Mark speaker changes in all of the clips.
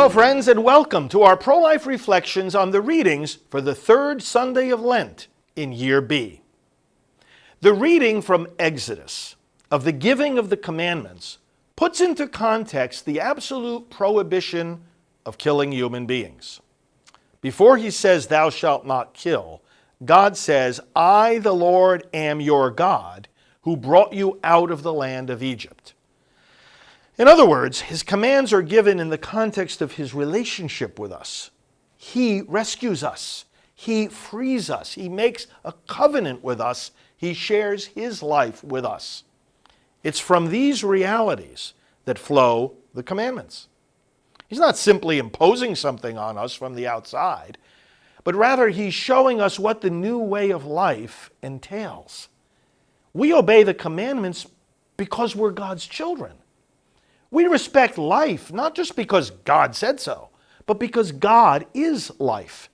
Speaker 1: Hello, friends, and welcome to our pro-life reflections on the readings for the third Sunday of Lent in Year B. The reading from Exodus of the giving of the commandments puts into context the absolute prohibition of killing human beings. Before he says, "Thou shalt not kill," God says, "I, the Lord, am your God, who brought you out of the land of Egypt." In other words, his commands are given in the context of his relationship with us. He rescues us. He frees us. He makes a covenant with us. He shares his life with us. It's from these realities that flow the commandments. He's not simply imposing something on us from the outside, but rather he's showing us what the new way of life entails. We obey the commandments because we're God's children. We respect life, not just because God said so, but because God is life.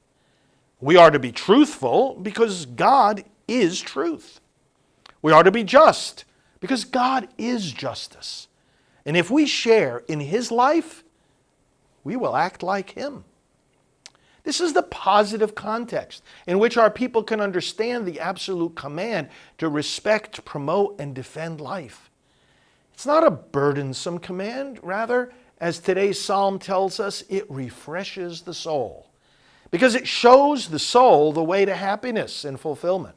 Speaker 1: We are to be truthful because God is truth. We are to be just because God is justice. And if we share in his life, we will act like him. This is the positive context in which our people can understand the absolute command to respect, promote, and defend life. It's not a burdensome command. Rather, as today's psalm tells us, it refreshes the soul because it shows the soul the way to happiness and fulfillment.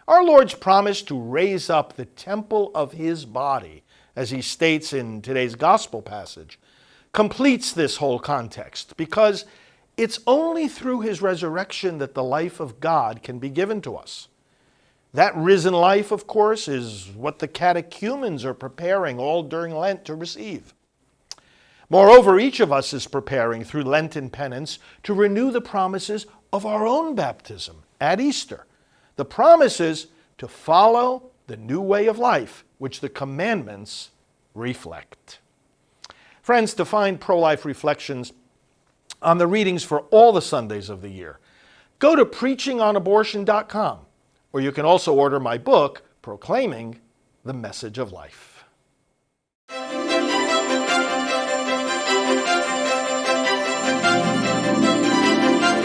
Speaker 1: Our Lord's promise to raise up the temple of his body, as he states in today's gospel passage, completes this whole context because it's only through his resurrection that the life of God can be given to us. That risen life, of course, is what the catechumens are preparing all during Lent to receive. Moreover, each of us is preparing through Lenten penance to renew the promises of our own baptism at Easter. The promises to follow the new way of life, which the commandments reflect. Friends, to find pro-life reflections on the readings for all the Sundays of the year, go to preachingonabortion.com. Or you can also order my book, Proclaiming the Message of Life.